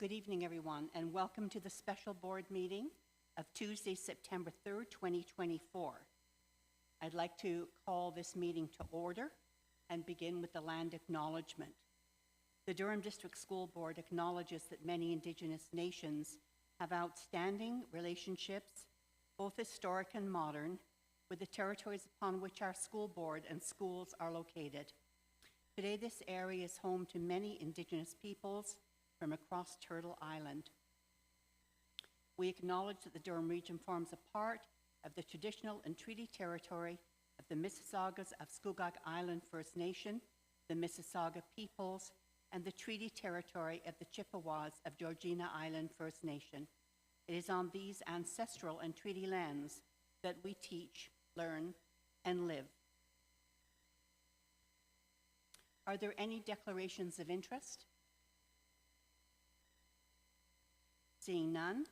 Good evening, everyone, and welcome to the special board meeting of Tuesday, September 3rd, 2024. I'd like to call this meeting to order and begin with the land acknowledgement. The Durham District School Board acknowledges that many Indigenous nations have outstanding relationships, both historic and modern, with the territories upon which our school board and schools are located. Today, this area is home to many Indigenous peoples from across Turtle Island. We acknowledge that the Durham region forms a part of the traditional and treaty territory of the Mississaugas of Scugog Island First Nation, the Mississauga peoples, and the treaty territory of the Chippewas of Georgina Island First Nation. It is on these ancestral and treaty lands that we teach, learn, and live. Are there any declarations of interest? Seeing none,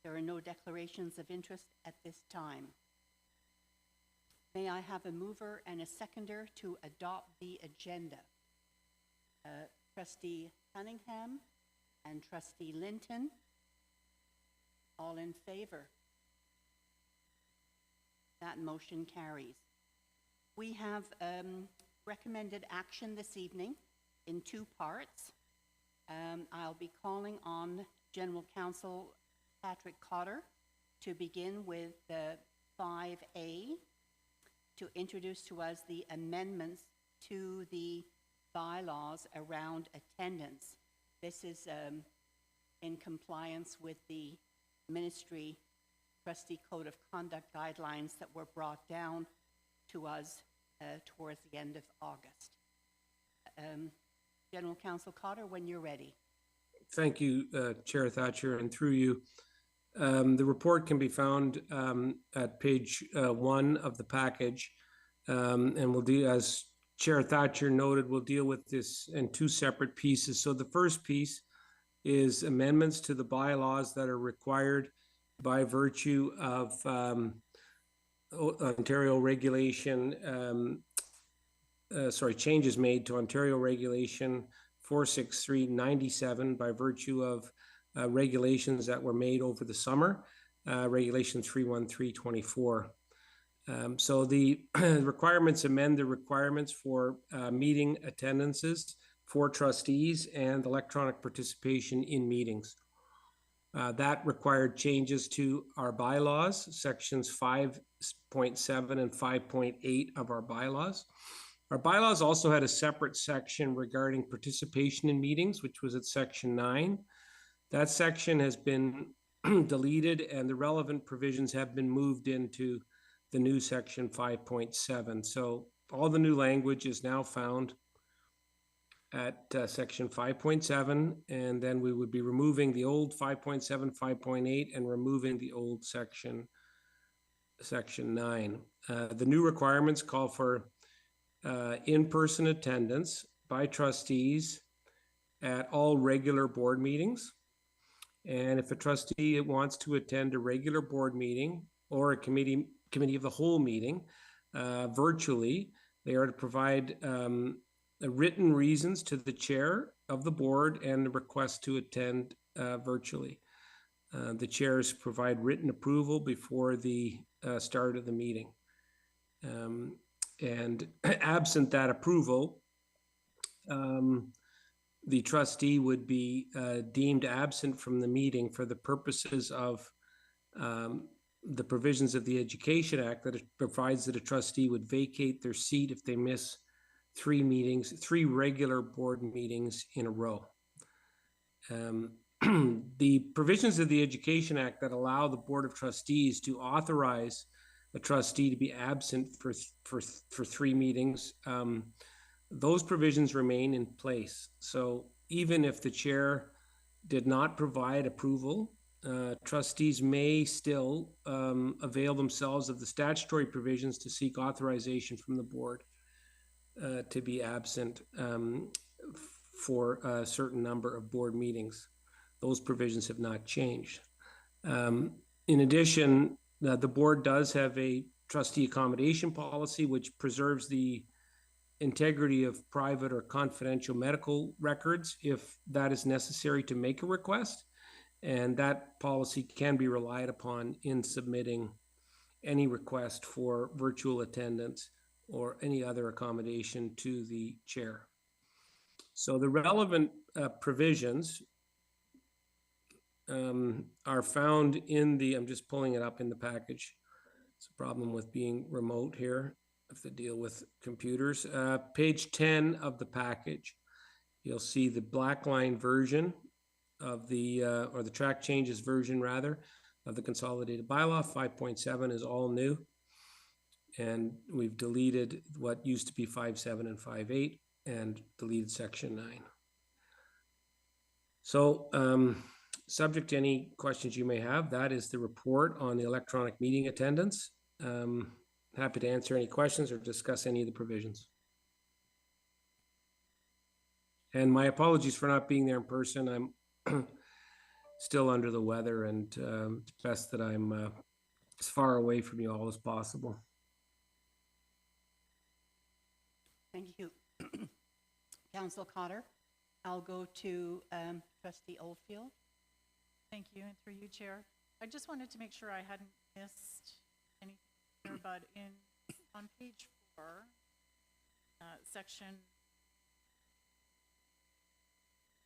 there are no declarations of interest at this time. May I have a mover and a seconder to adopt the agenda? Trustee Cunningham and Trustee Linton, all in favor? That motion carries. We have recommended action this evening in two parts. I'll be calling on General Counsel Patrick Cotter to begin with the 5A to introduce to us the amendments to the bylaws around attendance. This is in compliance with the Ministry Trustee Code of Conduct guidelines that were brought down to us towards the end of August. General Counsel Cotter, when you're ready. Thank you, Chair Thatcher, and through you. The report can be found at page 1 of the package, and we'll do, as Chair Thatcher noted, we'll deal with this in two separate pieces. So the first piece is amendments to the bylaws that are required by virtue of Ontario regulation, changes made to Ontario regulation 46397 by virtue of regulations that were made over the summer, regulation 31324. So the requirements amend the requirements for meeting attendances for trustees and electronic participation in meetings. That required changes to our bylaws, sections 5.7 and 5.8 of our bylaws. Our bylaws also had a separate section regarding participation in meetings, which was at section 9. That section has been deleted and the relevant provisions have been moved into the new section 5.7. So all the new language is now found at section 5.7, and then we would be removing the old 5.7, 5.8, and removing the old section 9. The new requirements call for in-person attendance by trustees at all regular board meetings. And if a trustee wants to attend a regular board meeting or a committee of the whole meeting virtually, they are to provide written reasons to the chair of the board and the request to attend virtually. The chairs provide written approval before the start of the meeting. And absent that approval, the trustee would be deemed absent from the meeting for the purposes of the provisions of the Education Act that it provides that a trustee would vacate their seat if they miss 3 regular board meetings in a row. The provisions of the Education Act that allow the Board of Trustees to authorize a trustee to be absent for 3 meetings, those provisions remain in place. So even if the chair did not provide approval, trustees may still avail themselves of the statutory provisions to seek authorization from the board to be absent for a certain number of board meetings. Those provisions have not changed. In addition, the board does have a trustee accommodation policy which preserves the integrity of private or confidential medical records if that is necessary to make a request. And that policy can be relied upon in submitting any request for virtual attendance or any other accommodation to the chair. So the relevant provisions are found in the, I'm just pulling it up in the package. It's a problem with being remote here. I have to deal with computers. Page 10 of the package, you'll see the black line version of the, or the track changes version rather, of the consolidated bylaw. 5.7 is all new. And we've deleted what used to be 5.7 and 5.8 and deleted section 9. So, subject to any questions you may have, that is the report on the electronic meeting attendance. Happy to answer any questions or discuss any of the provisions. And my apologies for not being there in person. I'm still under the weather, and it's best that I'm as far away from you all as possible. Thank you. Councillor Cotter. I'll go to Trustee Oldfield. Thank you, and through you, Chair. I just wanted to make sure I hadn't missed anything here, but on page 4, section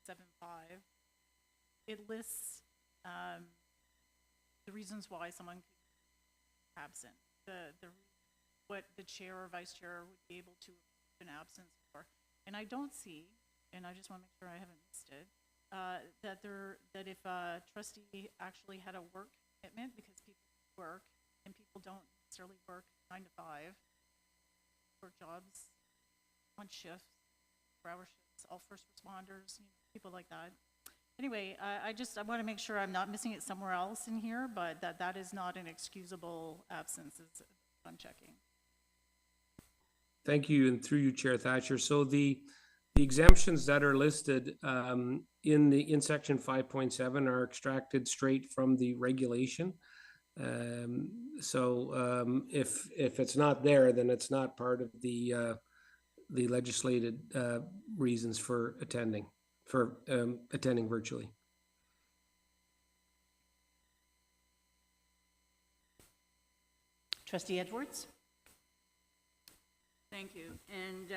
7.5, it lists the reasons why someone could be absent, what the chair or vice chair would be able to approve an absence for. And I don't see, and I just want to make sure I haven't missed it, that if a trustee actually had a work commitment, because people work and people don't necessarily work 9 to 5, work jobs on shifts, 4-hour shifts, all first responders, people like that. Anyway, I want to make sure I'm not missing it somewhere else in here, but that is not an excusable absence, is I'm checking. Thank you, and through you, Chair Thatcher. So the exemptions that are listed in section 5.7 are extracted straight from the regulation. So if it's not there, then it's not part of the legislated reasons for attending virtually. Trustee Edwards. Thank you. And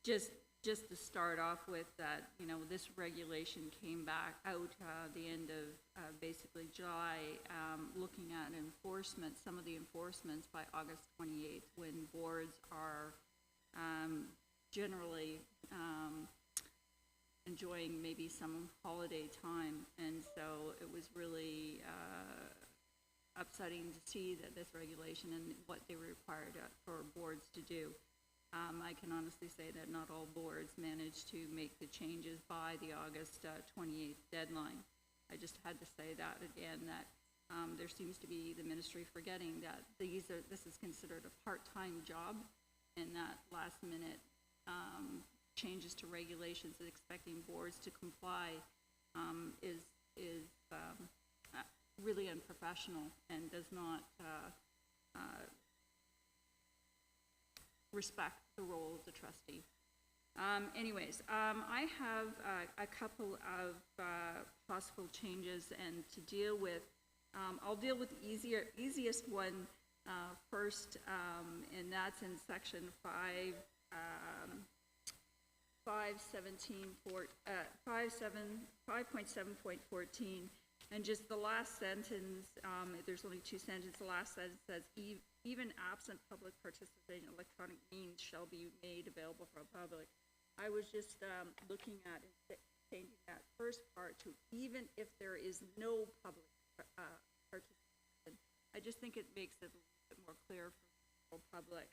just to start off with that, this regulation came back out the end of basically July, looking at enforcement, some of the enforcements by August 28th, when boards are generally enjoying maybe some holiday time. And so it was really upsetting to see that this regulation and what they were required for boards to do. I can honestly say that not all boards managed to make the changes by the August 28th deadline. I just had to say that again, that there seems to be the ministry forgetting that this is considered a part-time job, and that last-minute changes to regulations and expecting boards to comply is really unprofessional and does not respect the role of the trustee. Anyways, I have a couple of possible changes, and to deal with, I'll deal with the easiest one first, and that's in section 5.7.14, and just the last sentence, there's only 2 sentences, the last sentence says, even absent public participation in electronic means shall be made available for the public. I was just looking at and changing that first part to even if there is no public participation. I just think it makes it a little bit more clear for the public.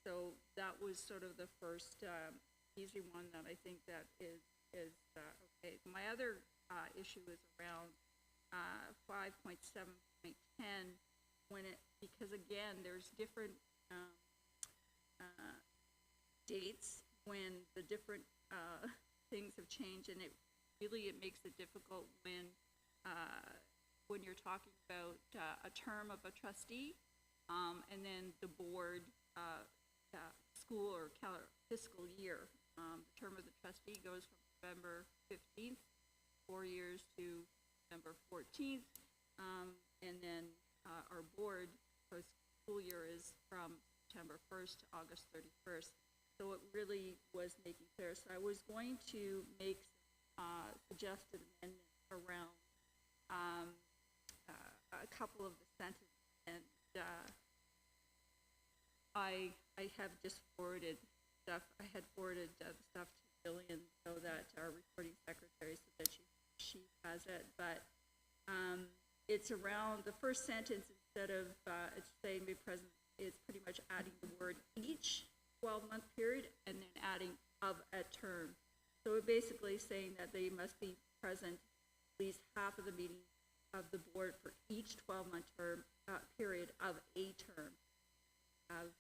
So that was sort of the first easy one that I think that is okay. My other issue is around 5.7.10 because again there's different dates when the different things have changed, and it makes it difficult when you're talking about a term of a trustee and then the board school or fiscal year. The term of the trustee goes from November 15th, 4 years, to November 14th. And then our board school year is from September 1st to August 31st. So it really was making clear. So I was going to make suggested amendments around a couple of the sentences, and I have just forwarded stuff. I had forwarded the stuff to Jillian so that our recording secretary, so that she has it. But it's around the first sentence. Instead of it's saying be present, it's pretty much adding the word each 12-month period and then adding of a term. So we're basically saying that they must be present at least half of the meetings of the board for each 12-month term period of a term.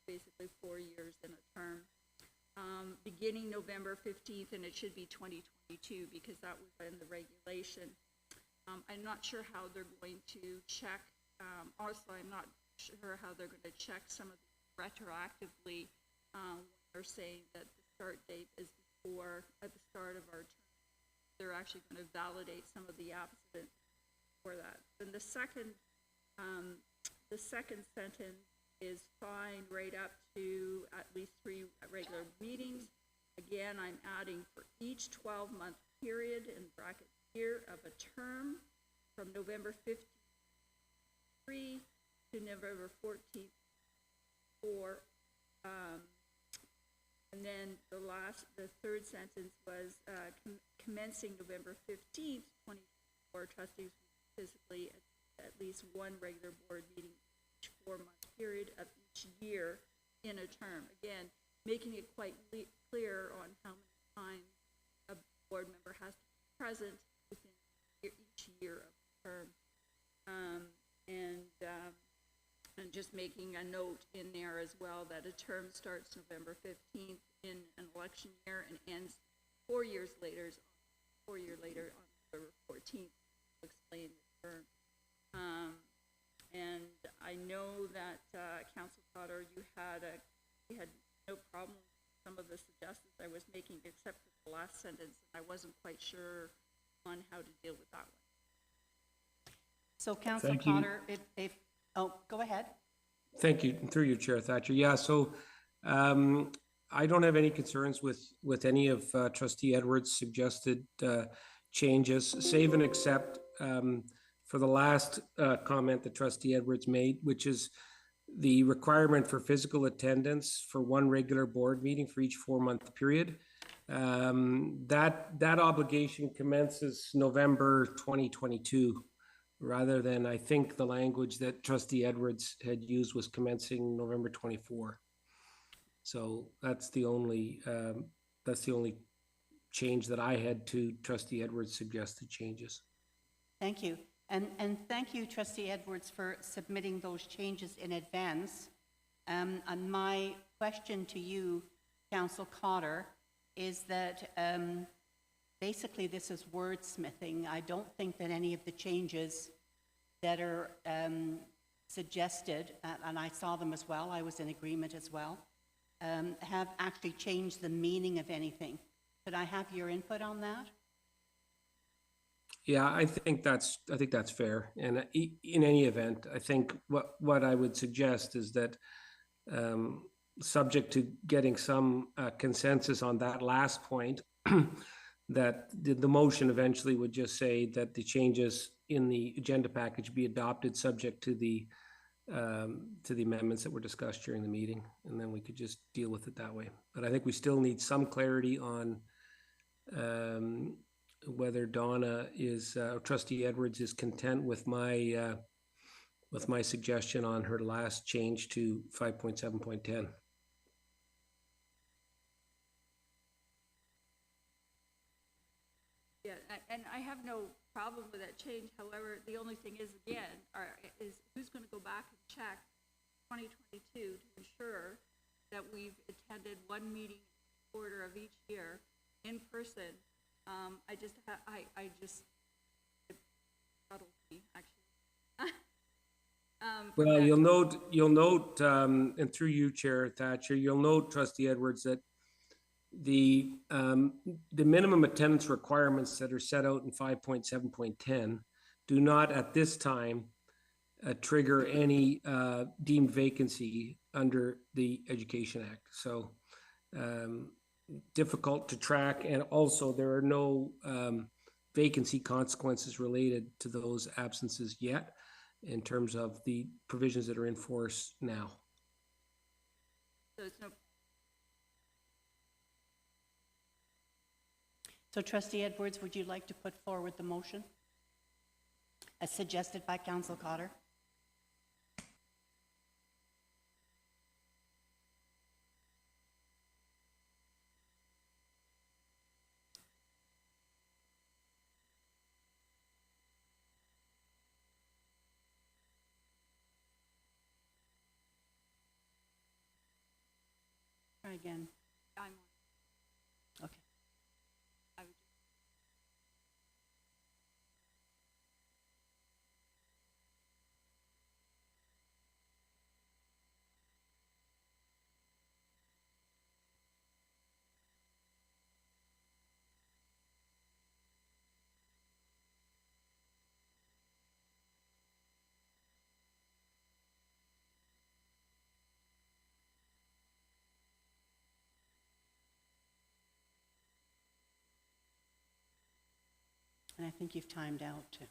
Basically 4 years in a term. Beginning November 15th, and it should be 2022 because that was in the regulation. I'm not sure how they're going to check. Also, I'm not sure how they're going to check some of these retroactively. They're saying that the start date is before, at the start of our term. They're actually going to validate some of the absence for that. And the second sentence is fine right up to at least 3 regular meetings. Again, I'm adding for each 12-month period in bracket year of a term from November 15th to November 14th 4. And then the third sentence was commencing November 15th, 2024, trustees will physically at least one regular board meeting each 4-month period of each year in a term. Again, making it quite clear on how many times a board member has to be present within each year of the term. And just making a note in there as well that a term starts November 15th in an election year and ends 4 years later, on November 14th, to explain the term. And I know that Council Potter, you had no problem with some of the suggestions I was making, except for the last sentence. I wasn't quite sure on how to deal with that one. So Council Potter, go ahead. Thank you. Through you, Chair Thatcher. Yeah, so I don't have any concerns with any of Trustee Edwards' suggested changes, save and except for the last comment that Trustee Edwards made, which is the requirement for physical attendance for one regular board meeting for each 4-month period. That obligation commences November 2022. Rather than, I think the language that Trustee Edwards had used was commencing November 24. So that's the only change that I had to Trustee Edwards' suggested changes. Thank you. And thank you, Trustee Edwards, for submitting those changes in advance. And my question to you, Council Cotter, is that basically this is wordsmithing. I don't think that any of the changes that are suggested, and I saw them as well, I was in agreement as well, have actually changed the meaning of anything. Could I have your input on that? Yeah, I think that's fair. And in any event, I think what I would suggest is that subject to getting some consensus on that last point, that the motion eventually would just say that the changes in the agenda package be adopted subject to the amendments that were discussed during the meeting, and then we could just deal with it that way. But I think we still need some clarity on whether Donna is, Trustee Edwards is content with my suggestion on her last change to 5.7.10. Yeah, and I have no problem with that change. However, the only thing is, again, is who's going to go back and check 2022 to ensure that we've attended one meeting quarter of each year in person. it bothers me, actually. from Well, that. you'll note, and through you, Chair Thatcher, you'll note, Trustee Edwards, that the minimum attendance requirements that are set out in 5.7.10 do not at this time trigger any deemed vacancy under the Education Act. So difficult to track, and also there are no vacancy consequences related to those absences yet in terms of the provisions that are in force now. So it's no, So Trustee Edwards, would you like to put forward the motion as suggested by Council Cotter? Try again. I'm, Okay. I would, And I think you've timed out too.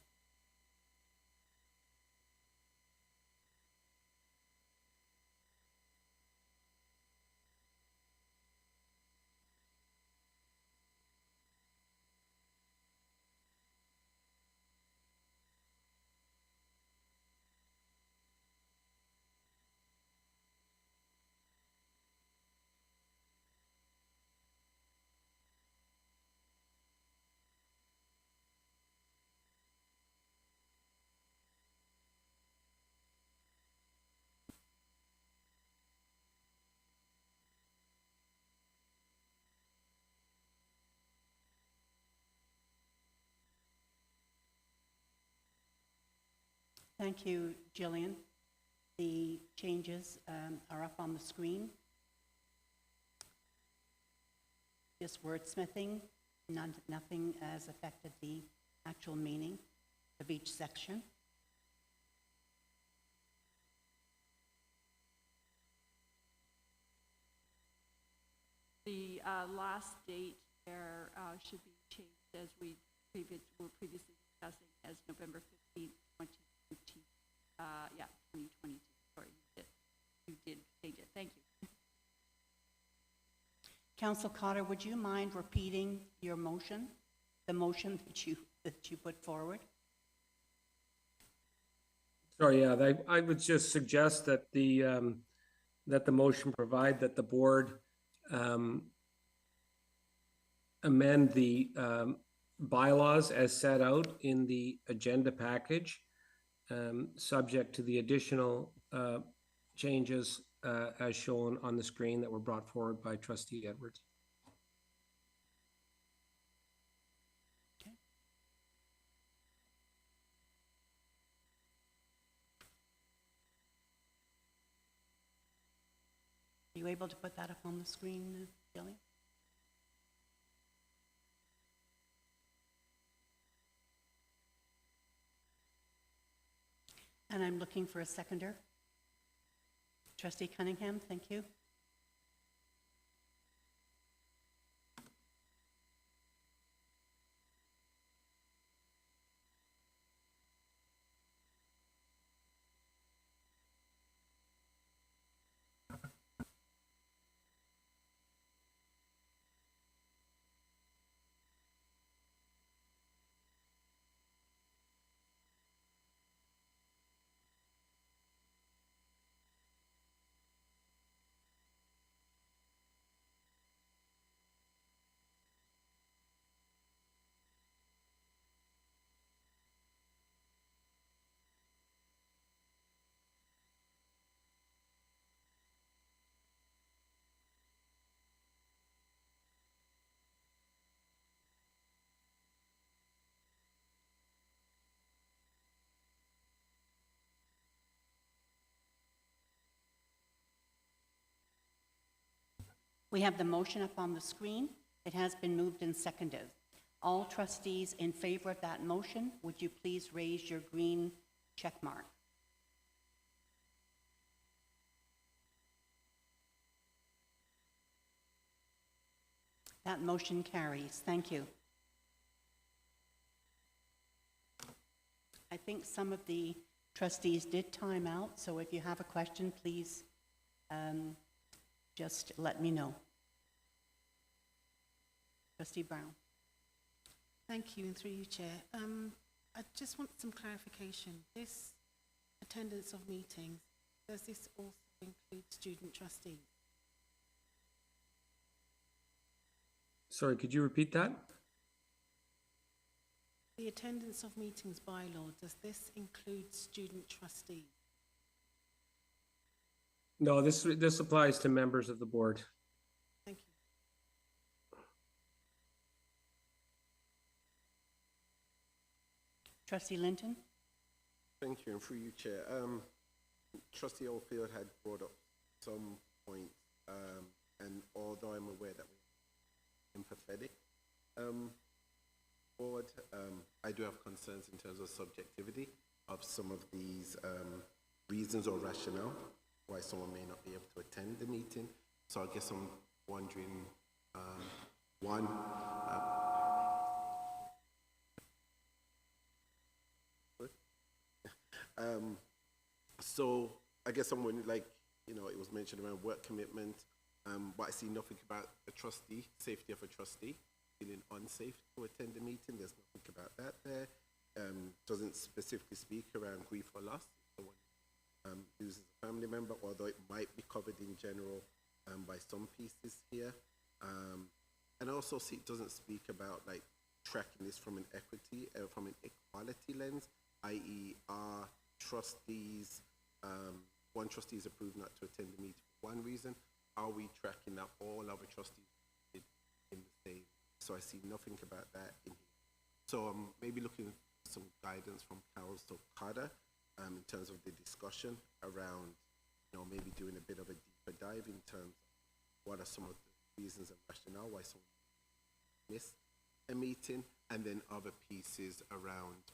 Thank you, Jillian. The changes are up on the screen. Just wordsmithing, nothing has affected the actual meaning of each section. the last date there should be changed as we were previously discussing as November 15th, 2020. Yeah, 2022. Sorry, you did change it. Thank you. Council Cotter, would you mind repeating your motion, the motion that you put forward? Sorry, yeah, I would just suggest that the motion provide that the board amend the bylaws as set out in the agenda package, subject to the additional changes as shown on the screen that were brought forward by Trustee Edwards. Are you able to put that up on the screen, Jillian? And I'm looking for a seconder. Trustee Cunningham, thank you. We have the motion up on the screen. It has been moved and seconded. All trustees in favor of that motion, would you please raise your green check mark? That motion carries. Thank you. I think some of the trustees did time out, so if you have a question, please just let me know. Trustee Brown. Thank you, and through you, Chair. I just want some clarification. This attendance of meetings, does this also include student trustees? Sorry, could you repeat that? The attendance of meetings bylaw, does this include student trustees? No, this applies to members of the board. Thank you. Trustee Linton. Thank you, and through you, Chair. Trustee Oldfield had brought up some points, and although I'm aware that we're empathetic, board, I do have concerns in terms of subjectivity of some of these reasons or rationale why someone may not be able to attend the meeting. So I guess I'm wondering, one, so I guess someone like, you know, it was mentioned around work commitment, but I see nothing about a trustee, safety of a trustee, feeling unsafe to attend the meeting. There's nothing about that there. Doesn't specifically speak around grief or loss. Someone loses a family member, although it might be covered in general by some pieces here. And also see it doesn't speak about like tracking this from an equity, from an equality lens, i.e. are trustees, one trustee is approved not to attend the meeting for one reason. Are we tracking that all other trustees did in the same? So I see nothing about that in here. So I'm maybe looking for some guidance from Council Carter in terms of the discussion around, you know, maybe doing a bit of a deeper dive in terms of what are some of the reasons and rationale why someone missed a meeting, and then other pieces around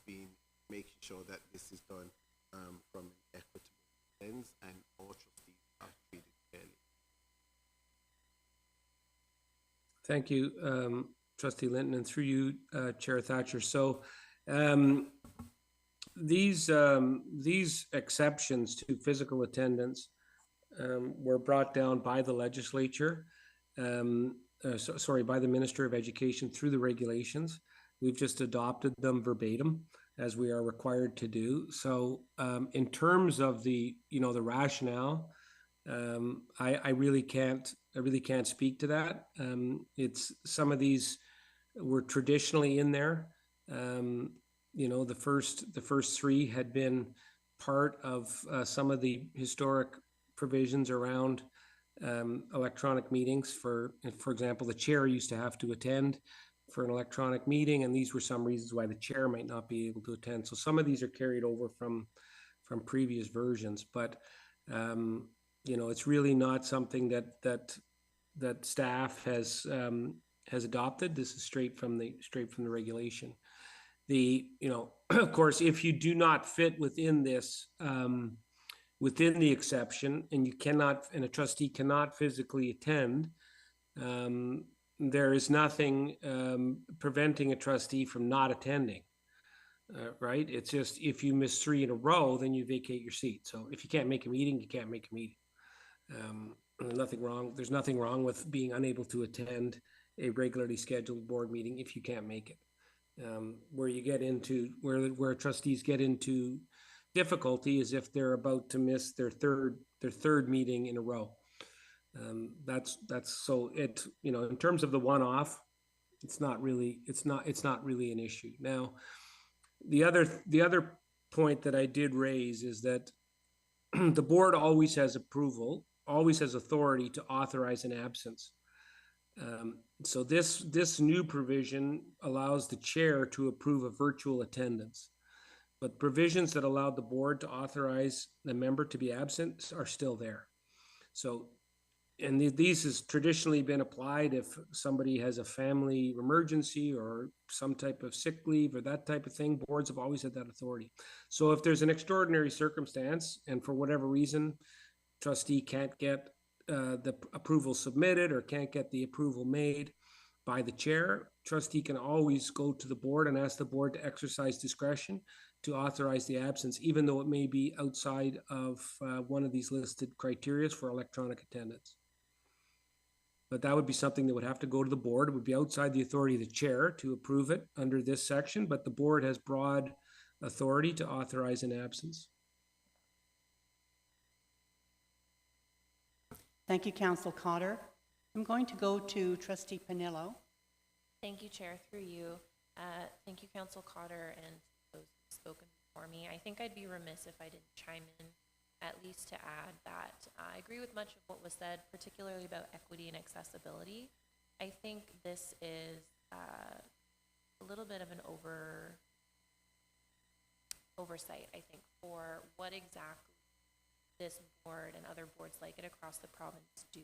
making sure that this is done from an equitable lens and all trustees are treated fairly. Thank you, Trustee Linton, and through you, Chair Thatcher. So these exceptions to physical attendance were brought down by the legislature, by the Minister of Education through the regulations. We've just adopted them verbatim, as we are required to do. So in terms of the rationale, I really can't speak to that. It's some of these were traditionally in there. The first three had been part of some of the historic provisions around electronic meetings. For example, the chair used to have to attend for an electronic meeting, and these were some reasons why the chair might not be able to attend. So some of these are carried over from previous versions, but it's really not something that staff has adopted. This is straight from the regulation. Of course, if you do not fit within this, within the exception, and a trustee cannot physically attend, there is nothing preventing a trustee from not attending, right? It's just if you miss 3 in a row, then you vacate your seat. So if you can't make a meeting, you can't make a meeting. There's nothing wrong with being unable to attend a regularly scheduled board meeting if you can't make it. Where trustees get into difficulty is if they're about to miss their third meeting in a row. In terms of the one-off, it's not really an issue. Now, the other point that I did raise is that the board always has authority to authorize an absence. So this new provision allows the chair to approve a virtual attendance, but provisions that allowed the board to authorize the member to be absent are still there. So and these has traditionally been applied if somebody has a family emergency or some type of sick leave or that type of thing. Boards have always had that authority. So if there's an extraordinary circumstance and for whatever reason, trustee can't get the approval submitted or can't get the approval made by the chair, trustee can always go to the board and ask the board to exercise discretion to authorize the absence, even though it may be outside of one of these listed criteria for electronic attendance. But that would be something that would have to go to the board. It would be outside the authority of the chair to approve it under this section, but the board has broad authority to authorize an absence. Thank you, Councillor Cotter. I'm going to go to Trustee Panillo. Thank you, Chair, through you. Thank you, Council Cotter, and those who've spoken before me. I think I'd be remiss if I didn't chime in, at least to add that I agree with much of what was said, particularly about equity and accessibility. I think this is a little bit of an oversight, I think, for what exactly this board and other boards like it across the province do.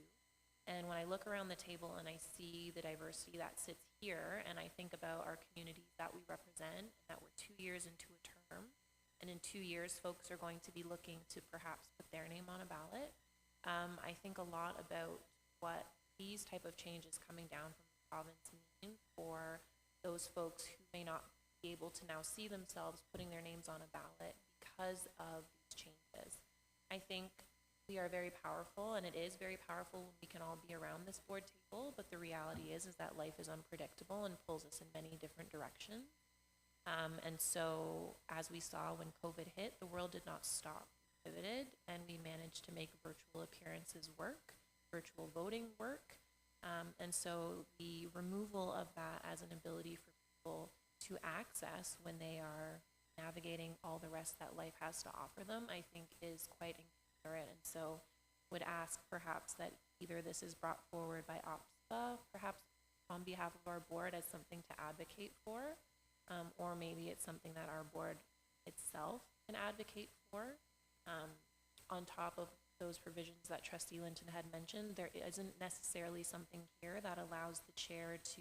And when I look around the table and I see the diversity that sits here, and I think about our communities that we represent, and that we're 2 years into a term, and in 2 years folks are going to be looking to perhaps put their name on a ballot, I think a lot about what these type of changes coming down from the province mean for those folks who may not be able to now see themselves putting their names on a ballot because of these changes. I think we are very powerful, and it is very powerful when we can all be around this board table, but the reality is that life is unpredictable and pulls us in many different directions. And so, as we saw when COVID hit, the world did not stop. We pivoted, and we managed to make virtual appearances work, virtual voting work. And so the removal of that as an ability for people to access when they are navigating all the rest that life has to offer them, I think is quite inconsiderate. And so would ask perhaps that either this is brought forward by OPSPA, perhaps on behalf of our board as something to advocate for, or maybe it's something that our board itself can advocate for. On top of those provisions that Trustee Linton had mentioned, there isn't necessarily something here that allows the chair to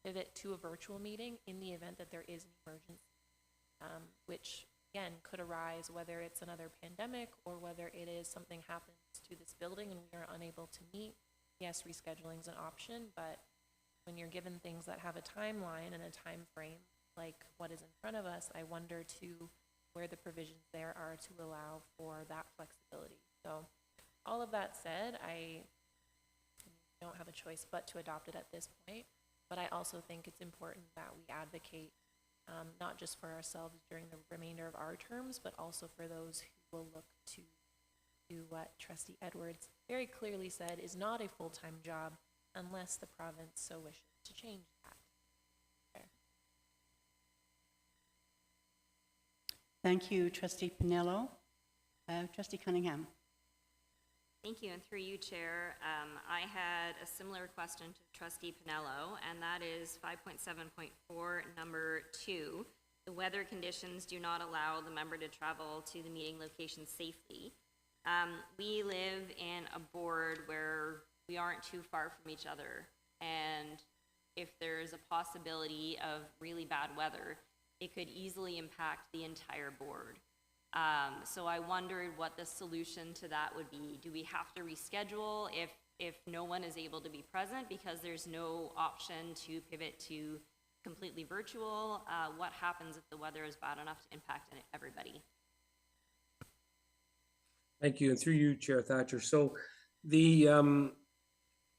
pivot to a virtual meeting in the event that there is an emergency, which again could arise whether it's another pandemic or whether it is something happens to this building and we are unable to meet. Yes, rescheduling is an option, but when you're given things that have a timeline and a time frame like what is in front of us, I wonder too where the provisions there are to allow for that flexibility. So all of that said, I don't have a choice but to adopt it at this point, but I also think it's important that we advocate not just for ourselves during the remainder of our terms, but also for those who will look to do what Trustee Edwards very clearly said is not a full-time job unless the province so wishes to change that. There. Thank you, Trustee Pinello. Trustee Cunningham. Thank you, and through you, Chair, I had a similar question to Trustee Pinello, and that is 5.7.4, number 2. The weather conditions do not allow the member to travel to the meeting location safely. We live in a board where we aren't too far from each other, and if there's a possibility of really bad weather, it could easily impact the entire board. So I wondered what the solution to that would be. Do we have to reschedule if no one is able to be present because there's no option to pivot to completely virtual? What happens if the weather is bad enough to impact everybody? Thank you, and through you, Chair Thatcher. So the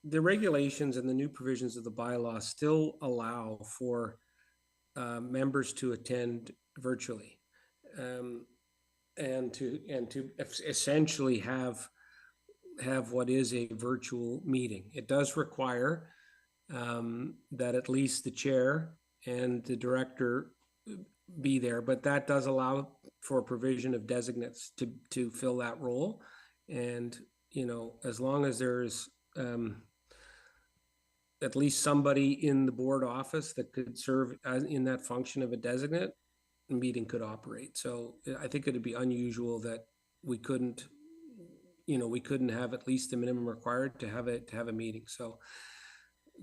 regulations and the new provisions of the bylaw still allow for members to attend virtually. And to essentially have what is a virtual meeting. It does require that at least the chair and the director be there, but that does allow for provision of designates to fill that role. And you know, as long as there's at least somebody in the board office that could serve as in that function of a designate, meeting could operate. So I think it'd be unusual that we couldn't we couldn't have at least the minimum required to have a meeting. So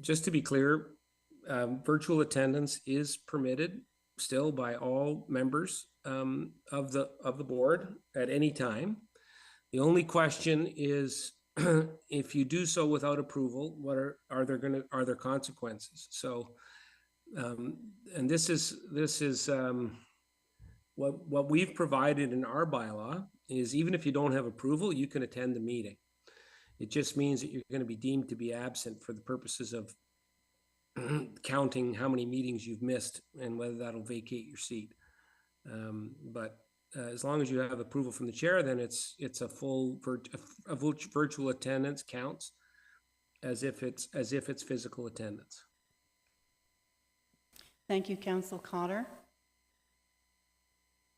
just to be clear, virtual attendance is permitted still by all members of the board at any time. The only question is, if you do so without approval, what are there consequences? So, and this is what we've provided in our bylaw is, even if you don't have approval, you can attend the meeting. It just means that you're going to be deemed to be absent for the purposes of counting how many meetings you've missed and whether that'll vacate your seat. But as long as you have approval from the chair, then it's a full virtual attendance counts as if it's physical attendance. Thank you, Councillor Cotter.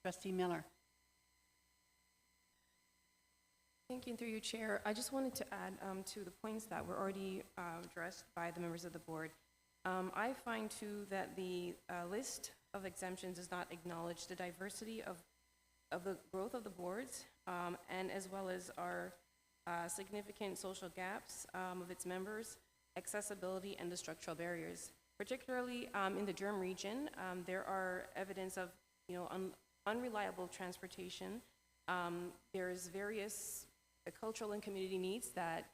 Trustee Miller. Thank you, and through you, Chair. I just wanted to add to the points that were already addressed by the members of the board. I find too that the list of exemptions does not acknowledge the diversity of the growth of the boards, and as well as our significant social gaps of its members, accessibility, and the structural barriers. Particularly in the Durham region, there are evidence of unreliable transportation. There's various cultural and community needs that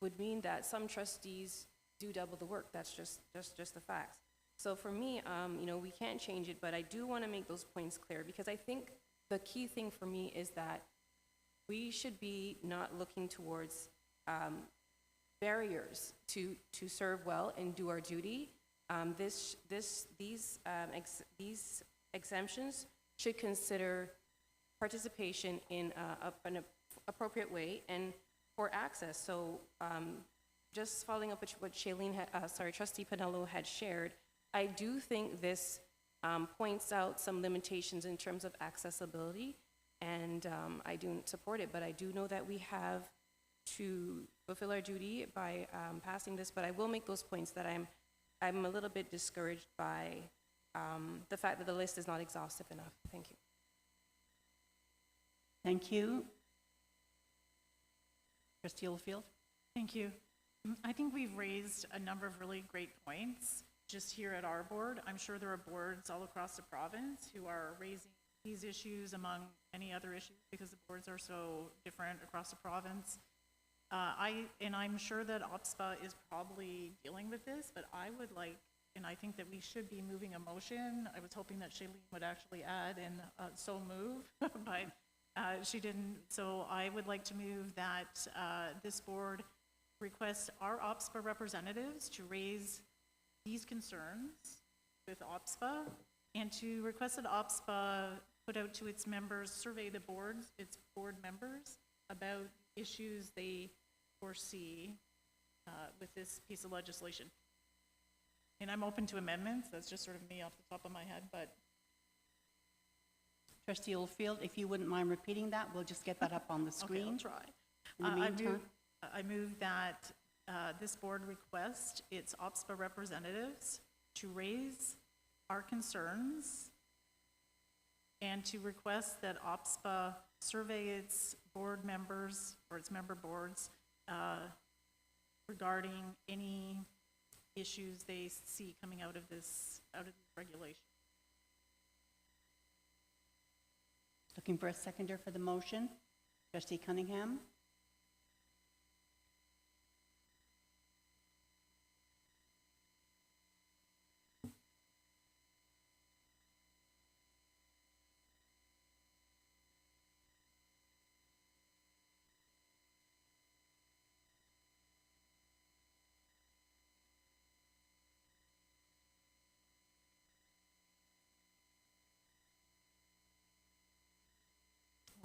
would mean that some trustees do double the work. That's just the facts. So for me, we can't change it, but I do want to make those points clear, because I think the key thing for me is that we should be not looking towards barriers to serve well and do our duty. These exemptions should consider participation in an appropriate way and for access. So just following up with what Trustee Pinello had shared, I do think this points out some limitations in terms of accessibility, and I do support it, but I do know that we have to fulfill our duty by passing this, but I will make those points that I'm a little bit discouraged by the fact that the list is not exhaustive enough. Thank you. Thank you. Trustee Oldfield. Thank you. I think we've raised a number of really great points just here at our board. I'm sure there are boards all across the province who are raising these issues among many other issues, because the boards are so different across the province. I'm sure that OPSPA is probably dealing with this, but I would like, and I think that we should be moving a motion. I was hoping that Shailene would actually add and so move, but she didn't. So I would like to move that this board request our OPSPA representatives to raise these concerns with OPSPA, and to request that OPSPA put out to its members, survey the boards, its board members, about issues they foresee with this piece of legislation. And I'm open to amendments. That's just sort of me off the top of my head, but. Trustee Oldfield, if you wouldn't mind repeating that, we'll just get that up on the screen. Okay, I'll try. In the meantime. I move that this board request its OPSPA representatives to raise our concerns and to request that OPSPA survey its board members or its member boards regarding any issues they see coming out of this regulation. Looking for a seconder for the motion. Trustee Cunningham.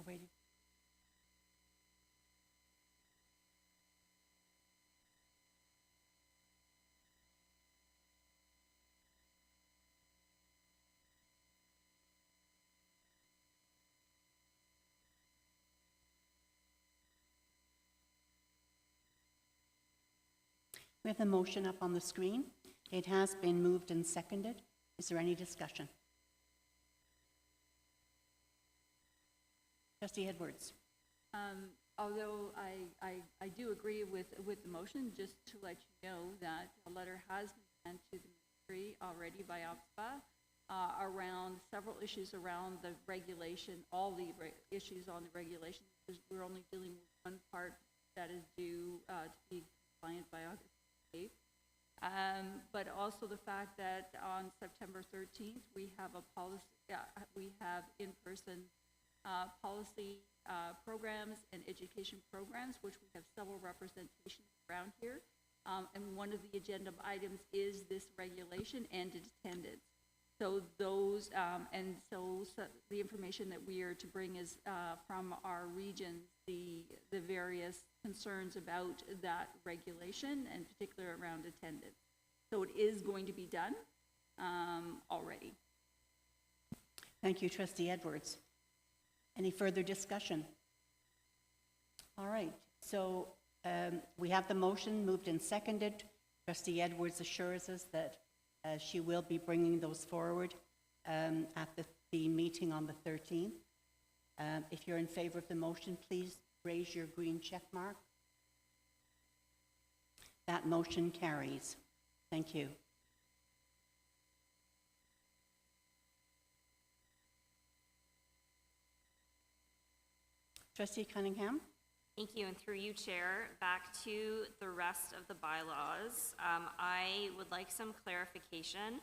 Waiting. We have the motion up on the screen. It has been moved and seconded. Is there any discussion? Trustee Edwards. although I do agree with the motion, just to let you know that a letter has been sent to the ministry already by OPSPA around several issues around the regulation, all the issues on the regulation, because we're only dealing with one part that is due to be compliant by August 8th. But also the fact that on September 13th, we have a policy, we have in-person policy programs and education programs, which we have several representations around here. And one of the agenda items is this regulation and its attendance. So those, so the information that we are to bring is from our regions, the various concerns about that regulation, and particularly around attendance. So it is going to be done already. Thank you, Trustee Edwards. Any further discussion? All right, so we have the motion moved and seconded. Trustee Edwards assures us that she will be bringing those forward at the meeting on the 13th. If you're in favor of the motion, please raise your green check mark. That motion carries. Thank you. Trustee Cunningham? Thank you, and through you, Chair, back to the rest of the bylaws. I would like some clarification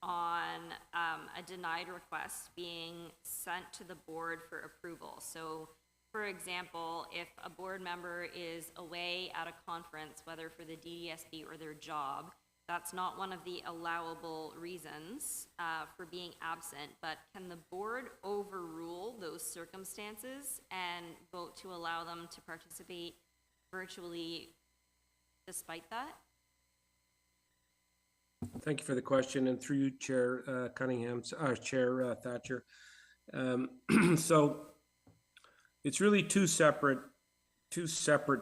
on a denied request being sent to the board for approval. So, for example, if a board member is away at a conference, whether for the DDSB or their job, that's not one of the allowable reasons for being absent, but can the board overrule those circumstances and vote to allow them to participate virtually despite that? Thank you for the question, and through you, Chair Cunningham, Chair Thatcher. So it's really two separate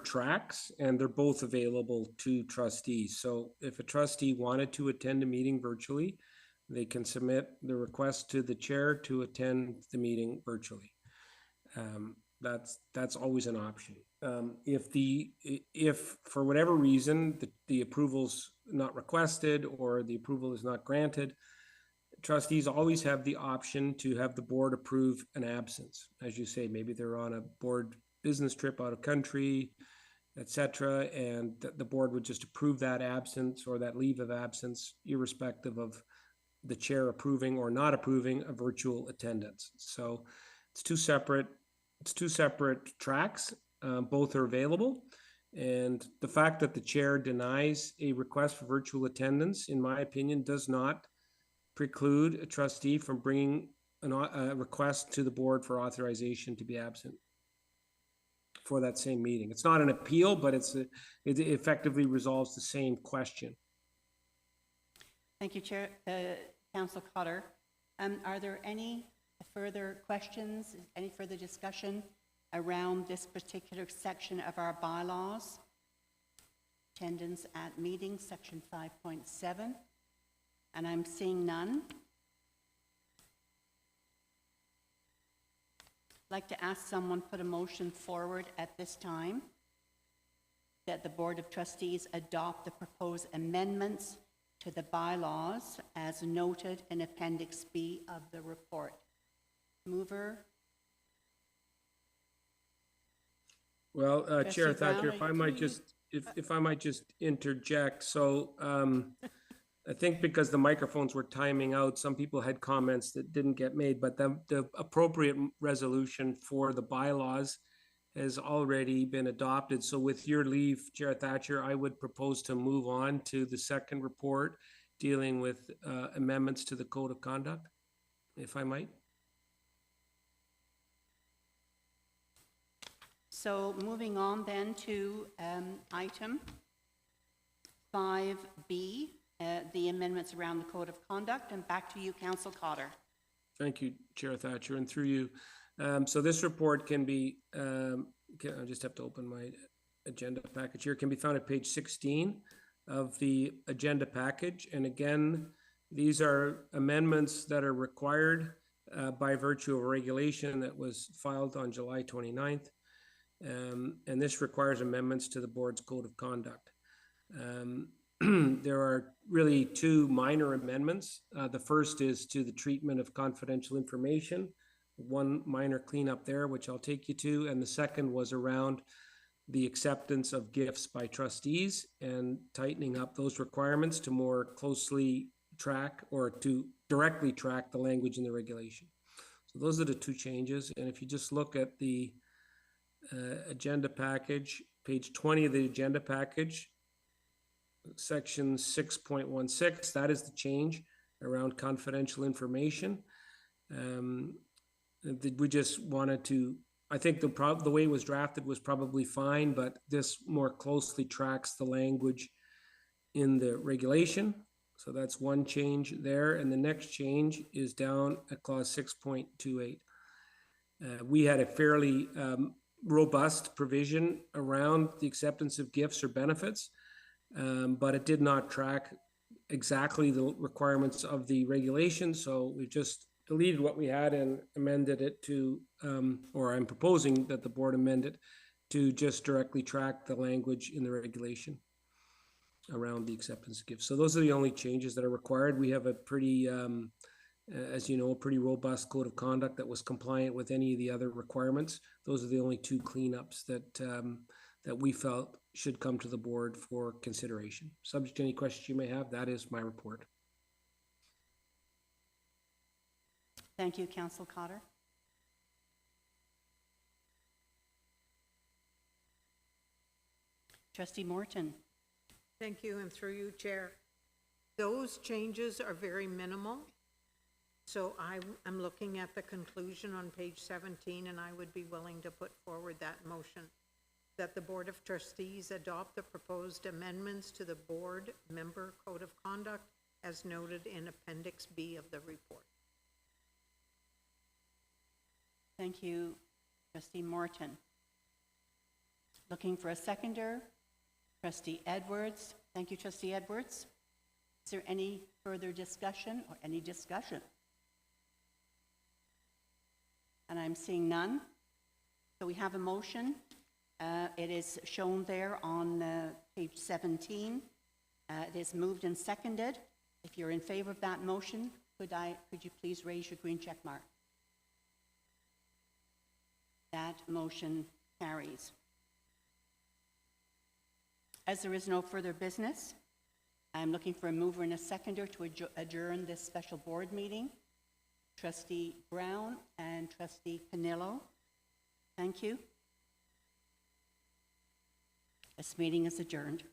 tracks, and they're both available to trustees. So if a trustee wanted to attend a meeting virtually, they can submit the request to the chair to attend the meeting virtually. That's always an option. If for whatever reason the approval's not requested or the approval is not granted, trustees always have the option to have the board approve an absence. As you say, maybe they're on a board business trip out of country, etc., and the board would just approve that absence or that leave of absence, irrespective of the chair approving or not approving a virtual attendance. So it's two separate tracks. Both are available, and the fact that the chair denies a request for virtual attendance, in my opinion, does not preclude a trustee from bringing a request to the board for authorization to be absent for that same meeting. It's not an appeal, but it effectively resolves the same question. Thank you, Chair. Councillor Cotter. Are there any further questions, any further discussion around this particular section of our bylaws? Attendance at meetings, section 5.7. And I'm seeing none. I'd like to ask someone put a motion forward at this time that the Board of Trustees adopt the proposed amendments to the bylaws as noted in Appendix B of the report. Mover? Well, Chair Brown, Thatcher, if I might just interject. So I think because the microphones were timing out, some people had comments that didn't get made, but the appropriate resolution for the bylaws has already been adopted. So with your leave, Chair Thatcher, I would propose to move on to the second report dealing with amendments to the Code of Conduct, if I might. So moving on then to item 5B, the amendments around the Code of Conduct, and back to you, Councillor Cotter. Thank you, Chair Thatcher, and through you. So this report can be, I just have to open my agenda package here, can be found at page 16 of the agenda package. And again, these are amendments that are required by virtue of a regulation that was filed on July 29th. and this requires amendments to the board's code of conduct. There are really two minor amendments. The first is to the treatment of confidential information, one minor cleanup there, which I'll take you to, and the second was around the acceptance of gifts by trustees and tightening up those requirements to more closely track or to directly track the language in the regulation. So those are the two changes. And if you just look at the agenda package, page 20 of the agenda package, section 6.16, that is the change around confidential information. We just wanted to, I think the way it was drafted was probably fine, but this more closely tracks the language in the regulation. So that's one change there. And the next change is down at clause 6.28. We had a fairly robust provision around the acceptance of gifts or benefits, but it did not track exactly the requirements of the regulation. So we just deleted what we had and amended it to, or I'm proposing that the board amend it to just directly track the language in the regulation around the acceptance of gifts. So those are the only changes that are required. We have a pretty, as you know, a pretty robust code of conduct that was compliant with any of the other requirements. Those are the only two cleanups that that we felt should come to the board for consideration. Subject to any questions you may have, that is my report. Thank you, Councillor Cotter. Trustee Morton. Thank you, and through you, Chair. Those changes are very minimal. So I'm looking at the conclusion on page 17, and I would be willing to put forward that motion that the Board of Trustees adopt the proposed amendments to the board member code of conduct as noted in Appendix B of the report. Thank you, Trustee Morton. Looking for a seconder. Trustee Edwards. Thank you, Trustee Edwards. Is there any further discussion or any discussion? And I'm seeing none. So we have a motion. It is shown there on page 17. It is moved and seconded. If you're in favor of that motion, could you please raise your green check mark? That motion carries. As there is no further business, I'm looking for a mover and a seconder to adjourn this special board meeting. Trustee Brown and Trustee Panillo. Thank you. This meeting is adjourned.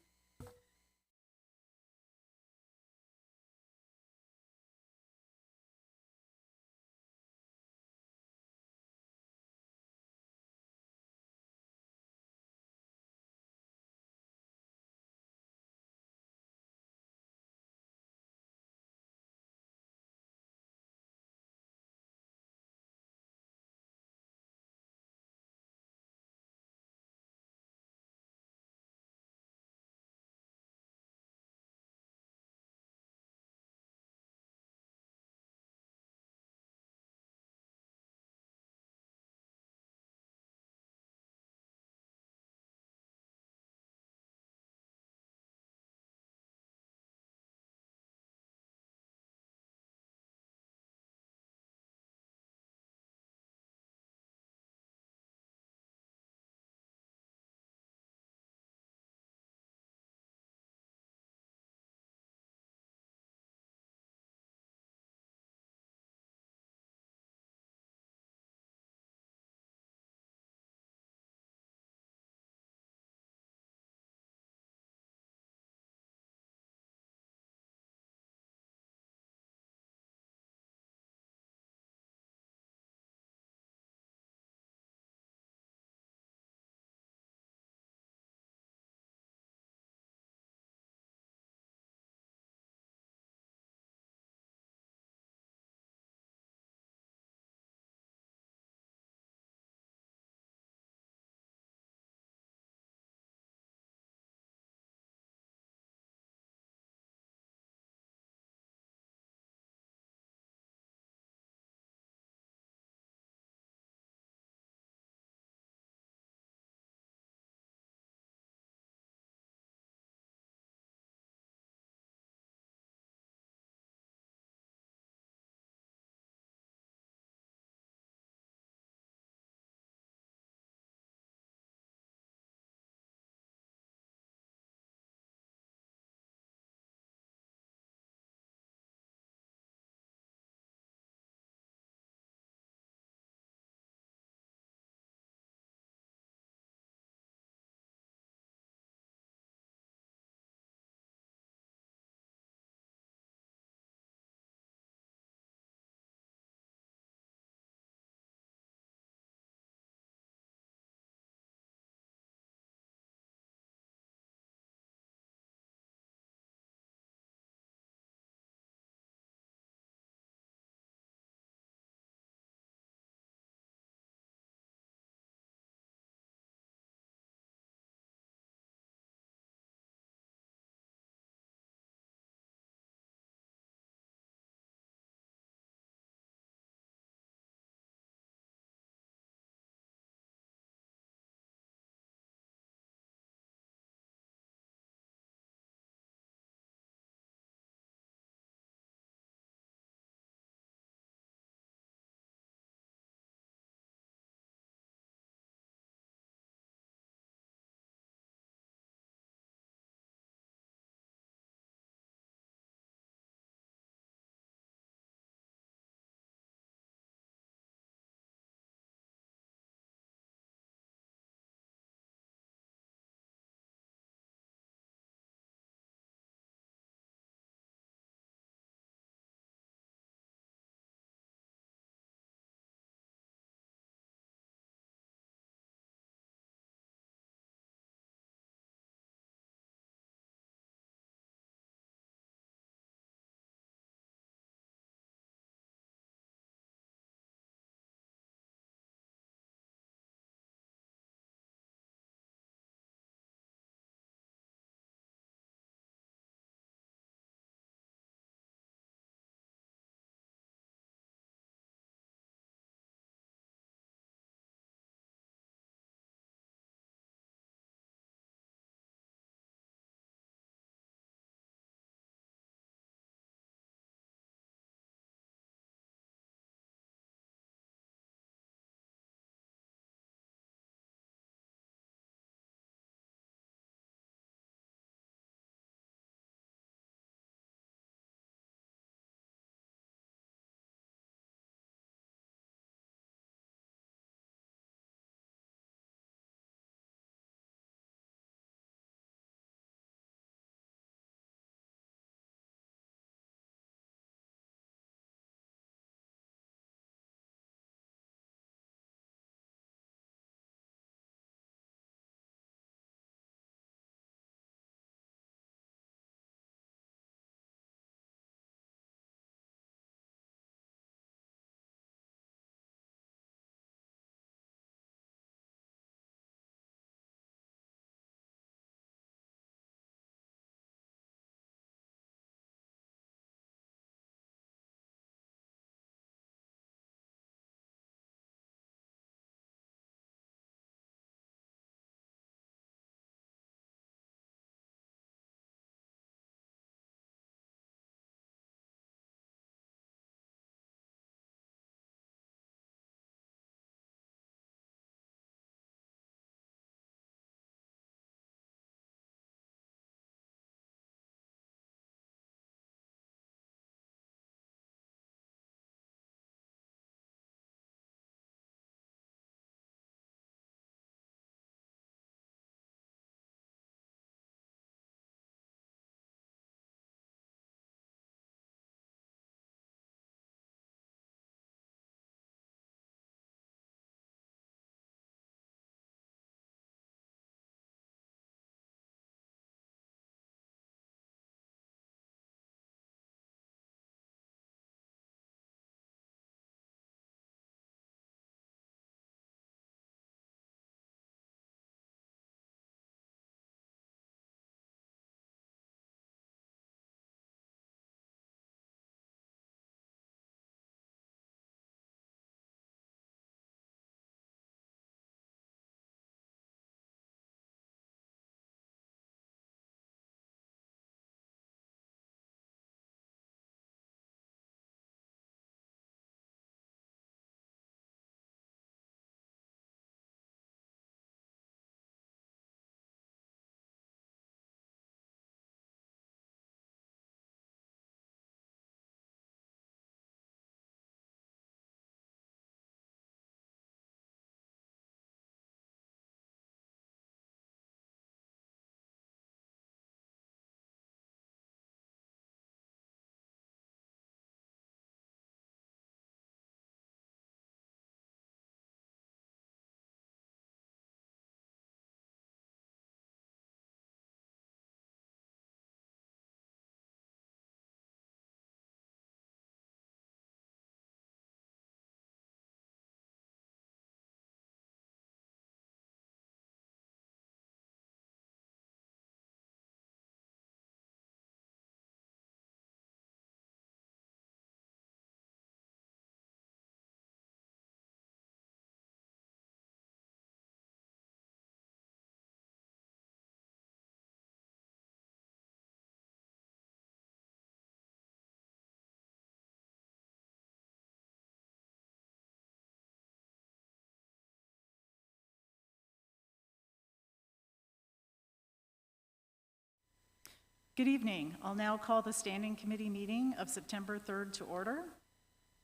Good evening. I'll now call the Standing Committee meeting of September 3rd to order.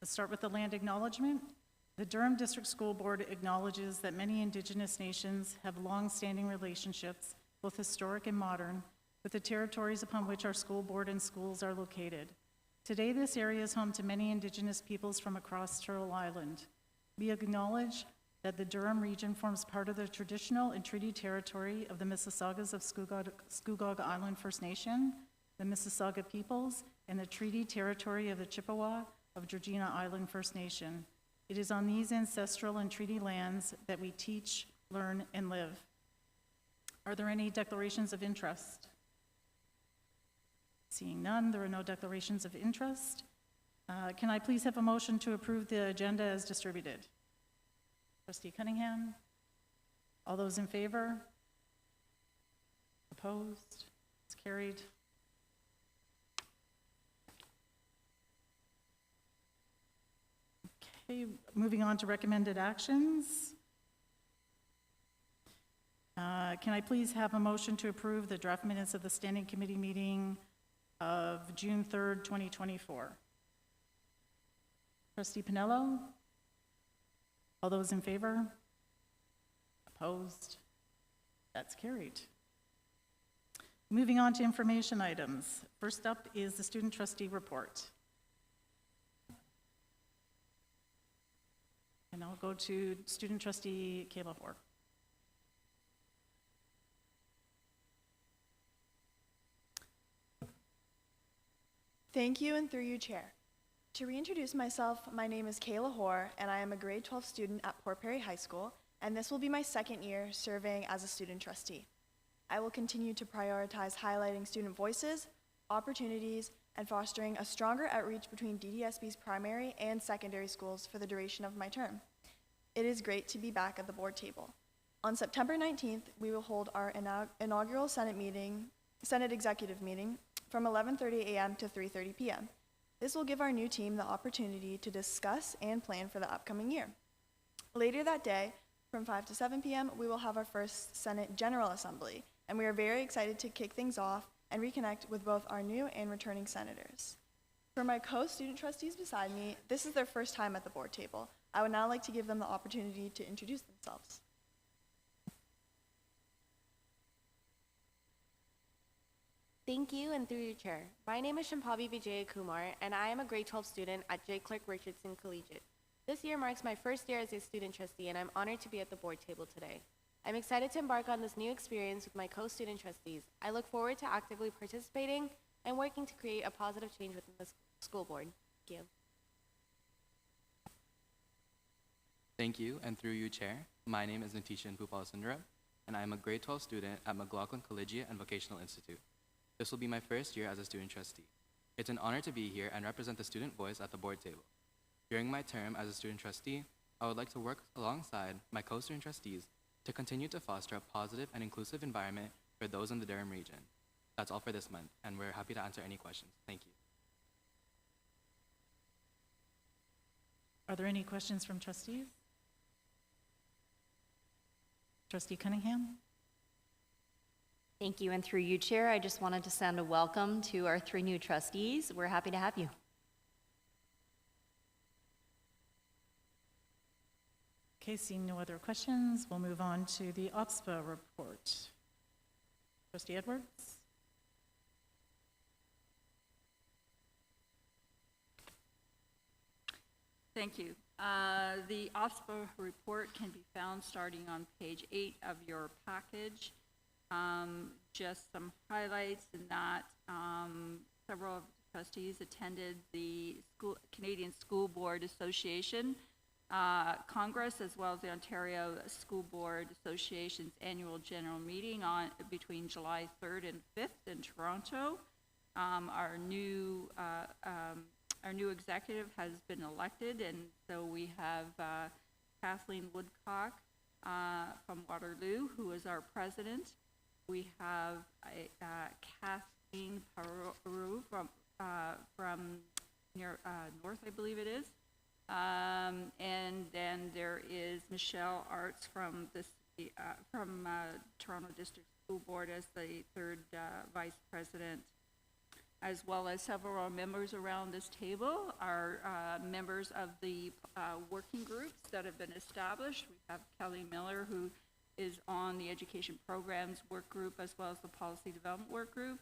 Let's start with the land acknowledgement. The Durham District School Board acknowledges that many Indigenous nations have long-standing relationships, both historic and modern, with the territories upon which our school board and schools are located. Today, this area is home to many Indigenous peoples from across Turtle Island. We acknowledge that the Durham region forms part of the traditional and treaty territory of the Mississaugas of Scugog Island First Nation, the Mississauga peoples, and the treaty territory of the Chippewa of Georgina Island First Nation. It is on these ancestral and treaty lands that we teach, learn, and live. Are there any declarations of interest? Seeing none, there are no declarations of interest. Can I please have a motion to approve the agenda as distributed? Trustee Cunningham? All those in favor? Opposed? It's carried. Okay, moving on to recommended actions. Can I please have a motion to approve the draft minutes of the Standing Committee meeting of June 3rd, 2024? Trustee Pinello? All those in favor? Opposed? That's carried. Moving on to information items. First up is the student trustee report. And I'll go to student trustee Kayla Hoare. Thank you, and through you, Chair. To reintroduce myself, my name is Kayla Hoare, and I am a grade 12 student at Port Perry High School, and this will be my second year serving as a student trustee. I will continue to prioritize highlighting student voices, opportunities, and fostering a stronger outreach between DDSB's primary and secondary schools for the duration of my term. It is great to be back at the board table. On September 19th, we will hold our inaugural Senate executive meeting from 11:30 a.m. to 3:30 p.m. This will give our new team the opportunity to discuss and plan for the upcoming year. Later that day, from 5 to 7 p.m., we will have our first Senate General Assembly, and we are very excited to kick things off and reconnect with both our new and returning senators. For my co-student trustees beside me, this is their first time at the board table. I would now like to give them the opportunity to introduce themselves. Thank you, and through your chair. My name is Shampavi Vijaya Kumar, and I am a grade 12 student at J. Clark Richardson Collegiate. This year marks my first year as a student trustee, and I'm honored to be at the board table today. I'm excited to embark on this new experience with my co-student trustees. I look forward to actively participating and working to create a positive change within the school board. Thank you. Thank you, and through you, Chair. My name is Natishan Bhupal-Sundara, and I am a grade 12 student at McLaughlin Collegiate and Vocational Institute. This will be my first year as a student trustee. It's an honor to be here and represent the student voice at the board table. During my term as a student trustee, I would like to work alongside my co-student trustees to continue to foster a positive and inclusive environment for those in the Durham region. That's all for this month, and we're happy to answer any questions. Thank you. Are there any questions from trustees? Trustee Cunningham? Thank you, and through you, Chair, I just wanted to send a welcome to our 3 new trustees. We're happy to have you. Okay, seeing no other questions, we'll move on to the OPSPA report. Trustee Edwards? Thank you. The OPSPA report can be found starting on page 8 of your package. Just some highlights in that several of the trustees attended the Canadian School Board Association Congress, as well as the Ontario School Board Association's annual general meeting between July 3rd and 5th in Toronto. Our new executive has been elected, and so we have Kathleen Woodcock from Waterloo, who is our president. We have Kathleen Peru from near North, I believe it is. And then there is Michelle Arts from Toronto District School Board as the 3rd vice president. as well as several members around this table are members of the working groups that have been established. We have Kelly Miller, who is on the Education Programs Work Group, as well as the Policy Development Work Group.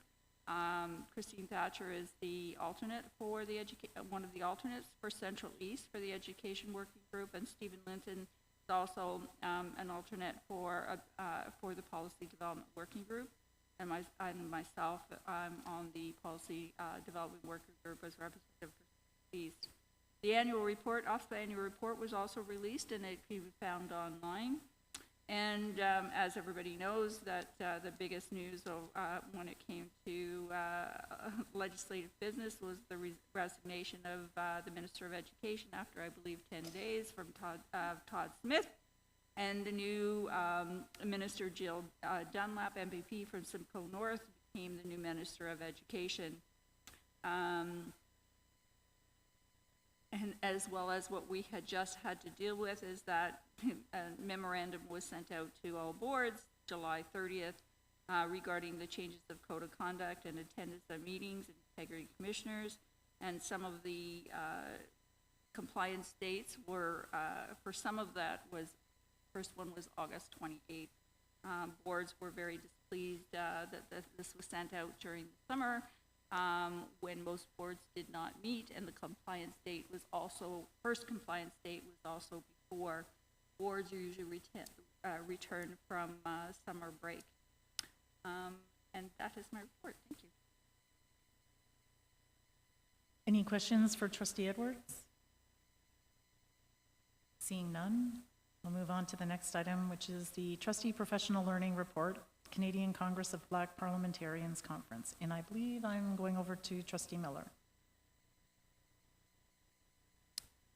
Christine Thatcher is the alternate for the one of the alternates for Central East for the Education Working Group, and Stephen Linton is also an alternate for the Policy Development Working Group. And myself, I'm on the Policy Development Working Group as representative for East. The annual report, OSPA annual report, was also released, and it can be found online. And as everybody knows, that the biggest news when it came to legislative business was the resignation of the Minister of Education after, I believe, 10 days from Todd Smith, and the new Minister Jill Dunlap, MVP from Simcoe North, became the new Minister of Education. And as well as what we had just had to deal with is that a memorandum was sent out to all boards July 30th regarding the changes of code of conduct and attendance at meetings and integrity commissioners. And some of the compliance dates were, for some of that was, first one was August 28th. Boards were very displeased that this was sent out during the summer. When most boards did not meet, and the compliance date was also, first compliance date was also before boards are usually return from summer break. And that is my report. Thank you. Any questions for Trustee Edwards? Seeing none, we'll move on to the next item, which is the Trustee Professional Learning Report, Canadian Congress of Black Parliamentarians Conference. And I believe I'm going over to Trustee Miller.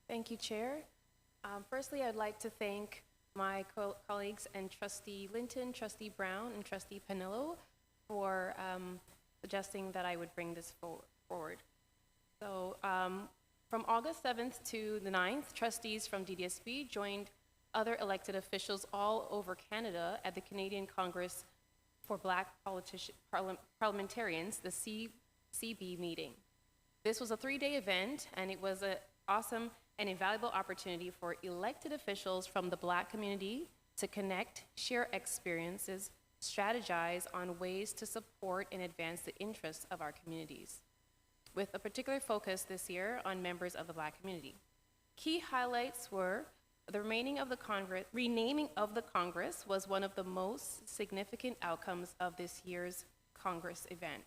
Thank you, Chair. Firstly, I'd like to thank my colleagues and Trustee Linton, Trustee Brown, and Trustee Penello for suggesting that I would bring this forward. So from August 7th to the 9th, trustees from DDSB joined other elected officials all over Canada at the Canadian Congress for Black Parliamentarians, the CB meeting. This was a 3-day event, and it was an awesome and invaluable opportunity for elected officials from the Black community to connect, share experiences, strategize on ways to support and advance the interests of our communities, with a particular focus this year on members of the Black community. Key highlights were the renaming of the Congress was one of the most significant outcomes of this year's Congress event.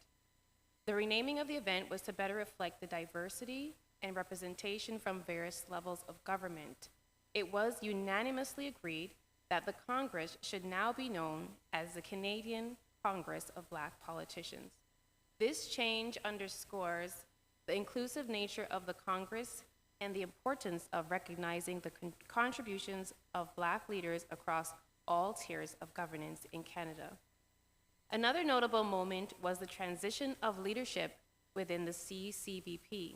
The renaming of the event was to better reflect the diversity and representation from various levels of government. It was unanimously agreed that the Congress should now be known as the Canadian Congress of Black Politicians. This change underscores the inclusive nature of the Congress and the importance of recognizing the contributions of Black leaders across all tiers of governance in Canada. Another notable moment was the transition of leadership within the CCBP.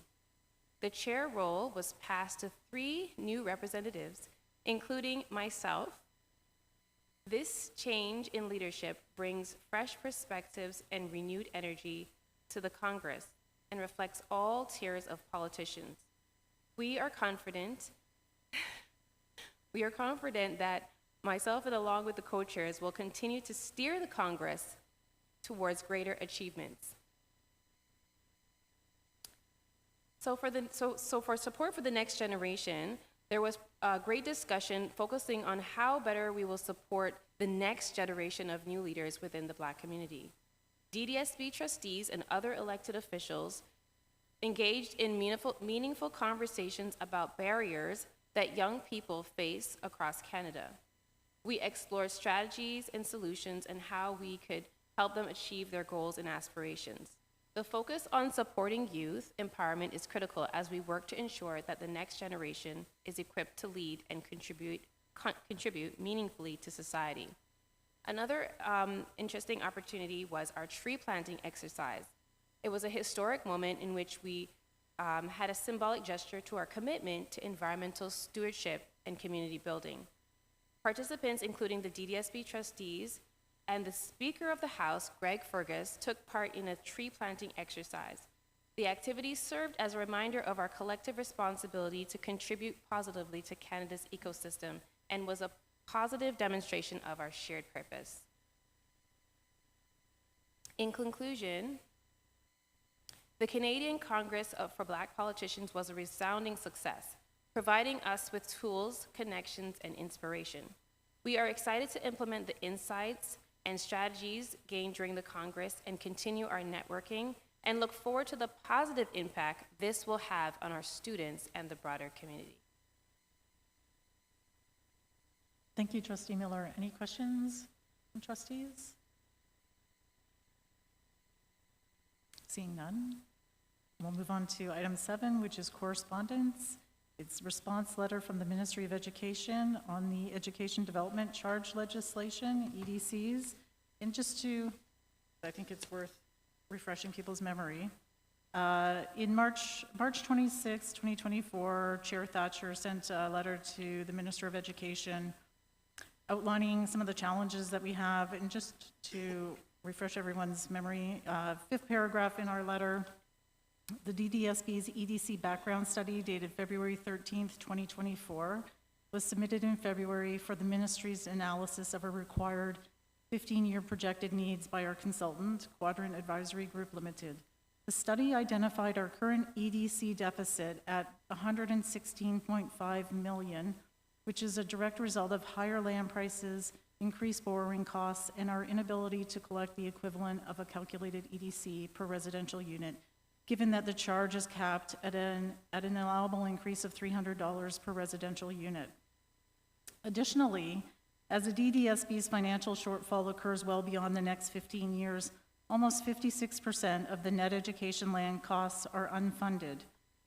The chair role was passed to 3 new representatives, including myself. This change in leadership brings fresh perspectives and renewed energy to the Congress and reflects all tiers of politicians. We are confident that myself and along with the co-chairs will continue to steer the Congress towards greater achievements. So for support for the next generation, there was a great discussion focusing on how better we will support the next generation of new leaders within the Black community. DDSB trustees and other elected officials engaged in meaningful conversations about barriers that young people face across Canada. We explored strategies and solutions and how we could help them achieve their goals and aspirations. The focus on supporting youth empowerment is critical as we work to ensure that the next generation is equipped to lead and contribute meaningfully to society. Another interesting opportunity was our tree planting exercise. It was a historic moment in which we had a symbolic gesture to our commitment to environmental stewardship and community building. Participants, including the DDSB trustees, and the Speaker of the House, Greg Fergus, took part in a tree planting exercise. The activity served as a reminder of our collective responsibility to contribute positively to Canada's ecosystem and was a positive demonstration of our shared purpose. In conclusion, the Canadian Congress for Black Politicians was a resounding success, providing us with tools, connections, and inspiration. We are excited to implement the insights and strategies gained during the Congress and continue our networking, and look forward to the positive impact this will have on our students and the broader community. Thank you, Trustee Miller. Any questions from trustees? Seeing none, we'll move on to item 7, which is correspondence. It's response letter from the Ministry of Education on the Education Development Charge legislation, EDCs. And just to, I think it's worth refreshing people's memory. In March 26, 2024, Chair Thatcher sent a letter to the Minister of Education outlining some of the challenges that we have. And just to refresh everyone's memory, 5th paragraph in our letter, the DDSB's EDC background study dated February 13th, 2024 was submitted in February for the ministry's analysis of a required 15-year projected needs by our consultant, Quadrant Advisory Group Limited. The study identified our current EDC deficit at $116.5 million, which is a direct result of higher land prices, increased borrowing costs, and our inability to collect the equivalent of a calculated EDC per residential unit, given that the charge is capped at an allowable increase of $300 per residential unit. Additionally, as the DDSB's financial shortfall occurs well beyond the next 15 years, almost 56% of the net education land costs are unfunded,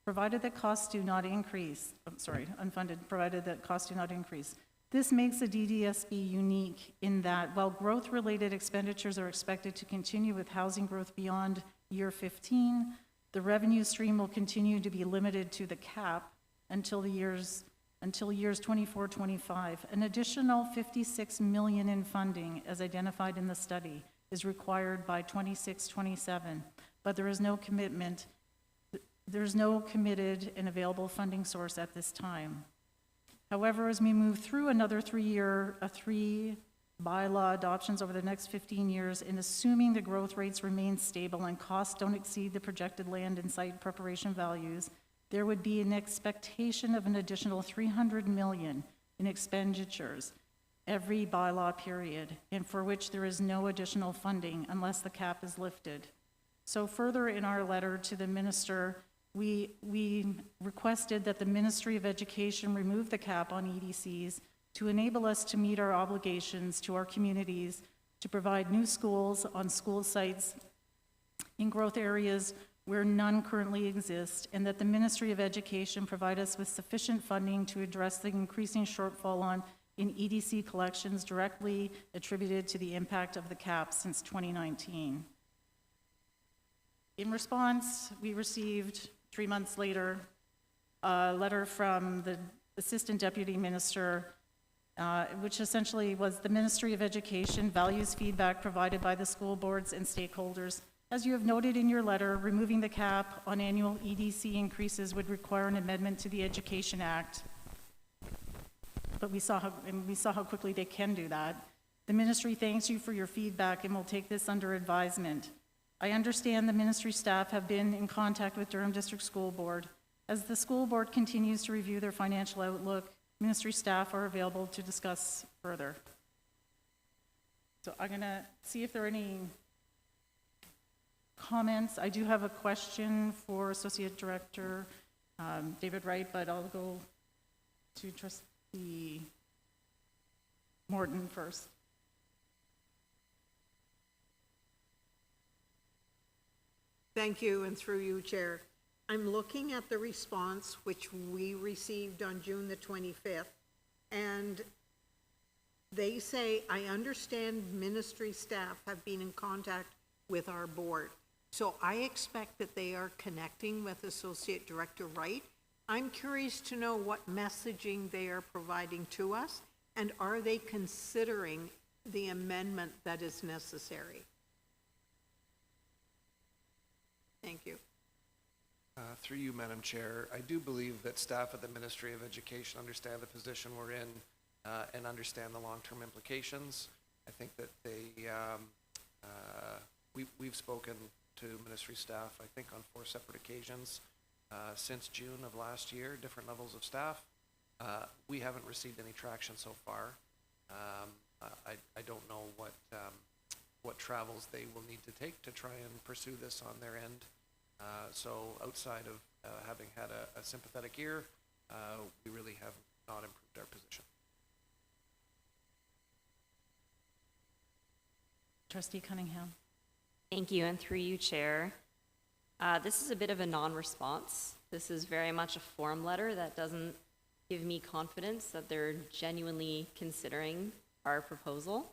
provided that costs do not increase. Unfunded, provided that costs do not increase. This makes the DDSB unique in that while growth-related expenditures are expected to continue with housing growth beyond year 15, the revenue stream will continue to be limited to the cap until years 24-25. An additional $56 million in funding, as identified in the study, is required by 26-27, but there is no commitment. There is no committed and available funding source at this time. However, as we move through another 3 bylaw adoptions over the next 15 years, and assuming the growth rates remain stable and costs don't exceed the projected land and site preparation values, there would be an expectation of an additional $300 million in expenditures every bylaw period, and for which there is no additional funding unless the cap is lifted. So further in our letter to the minister, we requested that the Ministry of Education remove the cap on EDCs to enable us to meet our obligations to our communities to provide new schools on school sites in growth areas where none currently exist, and that the Ministry of Education provide us with sufficient funding to address the increasing shortfall in EDC collections directly attributed to the impact of the cap since 2019. In response, we received 3 months later a letter from the Assistant Deputy Minister, which essentially was the Ministry of Education values feedback provided by the school boards and stakeholders. As you have noted in your letter, removing the cap on annual EDC increases would require an amendment to the Education Act. But we saw how quickly they can do that. The ministry thanks you for your feedback and will take this under advisement. I understand the ministry staff have been in contact with Durham District School Board. As the school board continues to review their financial outlook, ministry staff are available to discuss further. So I'm going to see if there are any comments. I do have a question for Associate Director David Wright, but I'll go to Trustee Morton first. Thank you, and through you, Chair. I'm looking at the response which we received on June the 25th, and they say, I understand ministry staff have been in contact with our board. So I expect that they are connecting with Associate Director Wright. I'm curious to know what messaging they are providing to us, and are they considering the amendment that is necessary? Thank you. Through you, Madam Chair, I do believe that staff at the Ministry of Education understand the position we're in and understand the long-term implications. I think that we've spoken to ministry staff, I think, on 4 separate occasions since June of last year, different levels of staff. We haven't received any traction so far. I don't know what travels they will need to take to try and pursue this on their end. So outside of having had a sympathetic ear, we really have not improved our position. Trustee Cunningham. Thank you, and through you, Chair. This is a bit of a non-response. This is very much a form letter that doesn't give me confidence that they're genuinely considering our proposal,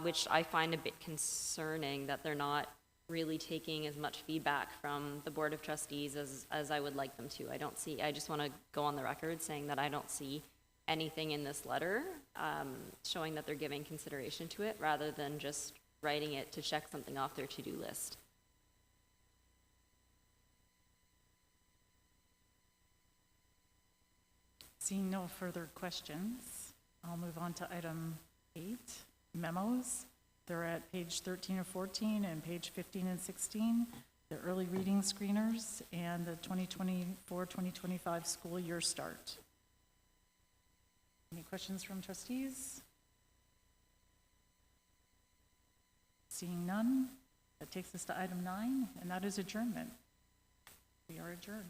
which I find a bit concerning that they're not really taking as much feedback from the Board of Trustees as I would like them to. I just want to go on the record saying that I don't see anything in this letter showing that they're giving consideration to it, rather than just writing it to check something off their to-do list. Seeing no further questions, I'll move on to item 8, memos. They're at page 13 or 14 and page 15 and 16, the early reading screeners and the 2024-2025 school year start. Any questions from trustees? Seeing none, that takes us to item 9, and that is adjournment. We are adjourned.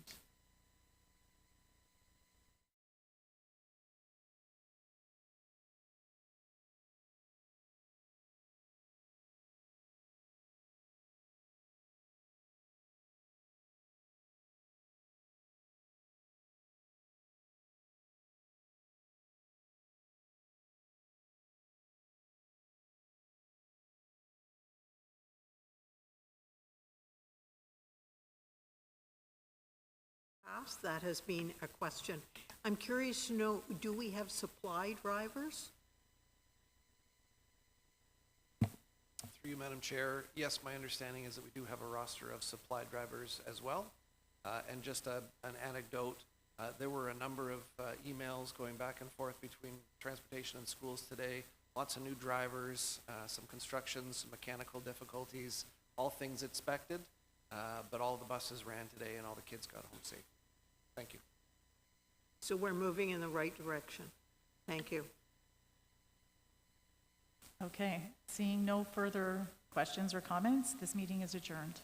That has been a question. I'm curious to know, do we have supply drivers? Through you, Madam Chair, yes, my understanding is that we do have a roster of supply drivers as well. And just an anecdote, there were a number of emails going back and forth between transportation and schools today. Lots of new drivers, some construction, some mechanical difficulties, all things expected. But all the buses ran today and all the kids got home safe. Thank you. So we're moving in the right direction. Thank you. Okay, seeing no further questions or comments, this meeting is adjourned.